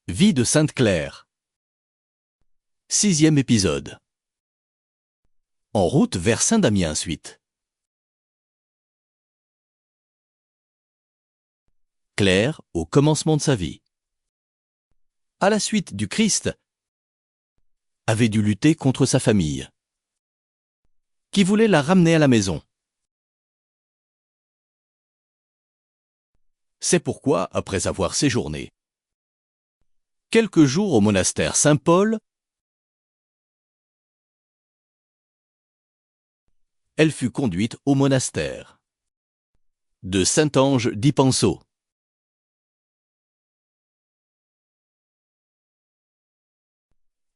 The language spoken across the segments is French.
Vie de Sainte Claire. 6e épisode. En route vers Saint-Damien ensuite. Claire au commencement de sa vie. À la suite du Christ, avait dû lutter contre sa famille, qui voulait la ramener à la maison. C'est pourquoi, après avoir séjourné quelques jours au monastère Saint-Paul, elle fut conduite au monastère de Saint-Ange d'Ipanso.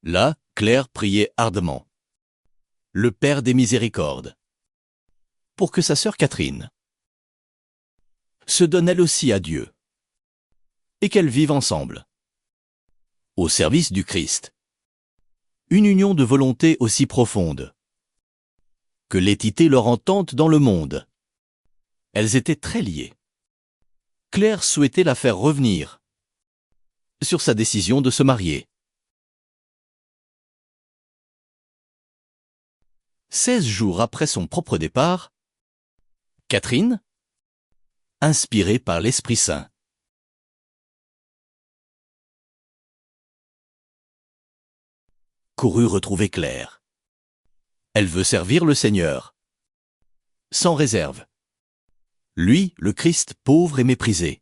Là, Claire priait ardemment le Père des Miséricordes pour que sa sœur Catherine se donne elle aussi à Dieu et qu'elles vivent ensemble au service du Christ. Une union de volonté aussi profonde que l'équité leur entente dans le monde. Elles étaient très liées. Claire souhaitait la faire revenir sur sa décision de se marier. 16 jours après son propre départ, Catherine, inspirée par l'Esprit Saint, courut retrouver Claire. Elle veut servir le Seigneur, sans réserve. Lui, le Christ, pauvre et méprisé.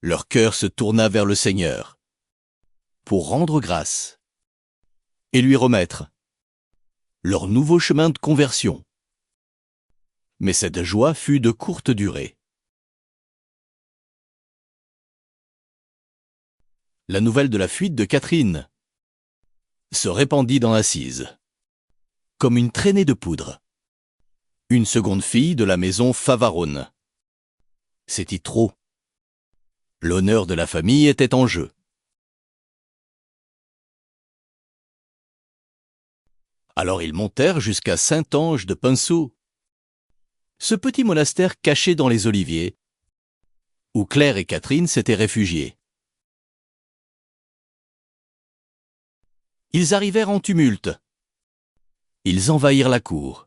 Leur cœur se tourna vers le Seigneur pour rendre grâce et lui remettre leur nouveau chemin de conversion. Mais cette joie fut de courte durée. La nouvelle de la fuite de Catherine se répandit dans l'Assise, comme une traînée de poudre. Une seconde fille de la maison Favarone. C'était trop. L'honneur de la famille était en jeu. Alors ils montèrent jusqu'à Saint-Ange de Pinceau, ce petit monastère caché dans les oliviers, où Claire et Catherine s'étaient réfugiées. Ils arrivèrent en tumulte. Ils envahirent la cour,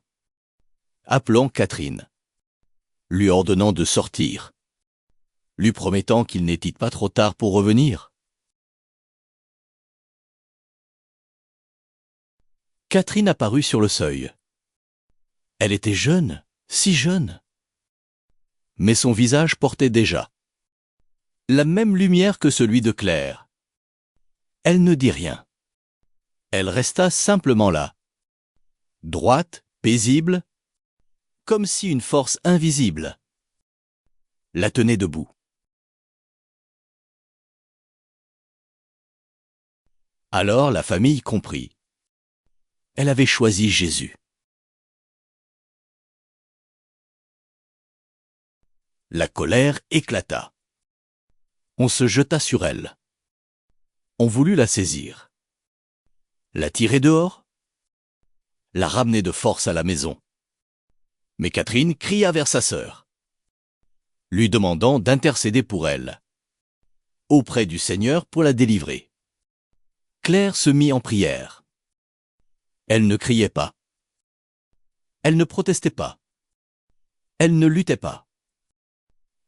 appelant Catherine, lui ordonnant de sortir, lui promettant qu'il n'était pas trop tard pour revenir. Catherine apparut sur le seuil. Elle était jeune, si jeune. Mais son visage portait déjà la même lumière que celui de Claire. Elle ne dit rien. Elle resta simplement là, droite, paisible, comme si une force invisible la tenait debout. Alors la famille comprit. Elle avait choisi Jésus. La colère éclata. On se jeta sur elle. On voulut la saisir. La tirer dehors, la ramener de force à la maison. Mais Catherine cria vers sa sœur, lui demandant d'intercéder pour elle, auprès du Seigneur pour la délivrer. Claire se mit en prière. Elle ne criait pas. Elle ne protestait pas. Elle ne luttait pas.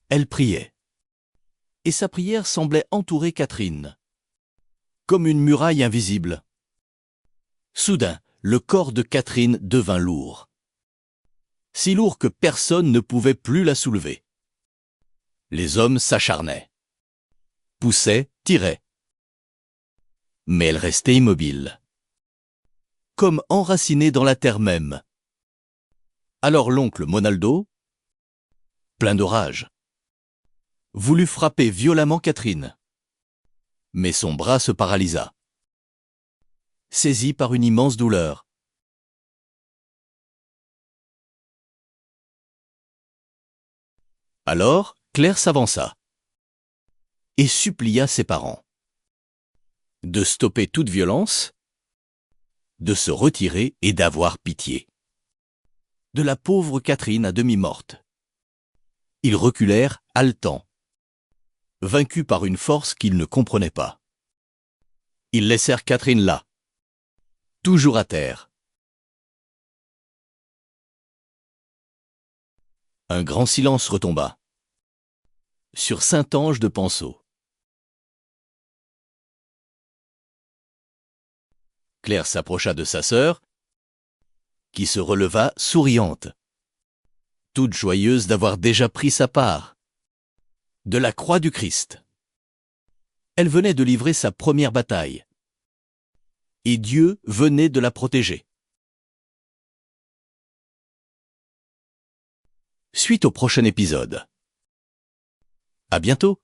Elle priait. Et sa prière semblait entourer Catherine, comme une muraille invisible. Soudain, le corps de Catherine devint lourd. Si lourd que personne ne pouvait plus la soulever. Les hommes s'acharnaient, poussaient, tiraient. Mais elle restait immobile, comme enracinée dans la terre même. Alors l'oncle Monaldo, plein de rage, voulut frapper violemment Catherine. Mais son bras se paralysa, saisi par une immense douleur. Alors, Claire s'avança et supplia ses parents de stopper toute violence, de se retirer et d'avoir pitié de la pauvre Catherine à demi morte. Ils reculèrent, haletants, vaincus par une force qu'ils ne comprenaient pas. Ils laissèrent Catherine là, toujours à terre. Un grand silence retomba sur Saint-Ange de Penseau. Claire s'approcha de sa sœur, qui se releva souriante, toute joyeuse d'avoir déjà pris sa part de la croix du Christ. Elle venait de livrer sa première bataille, et Dieu venait de la protéger. Suite au prochain épisode. À bientôt!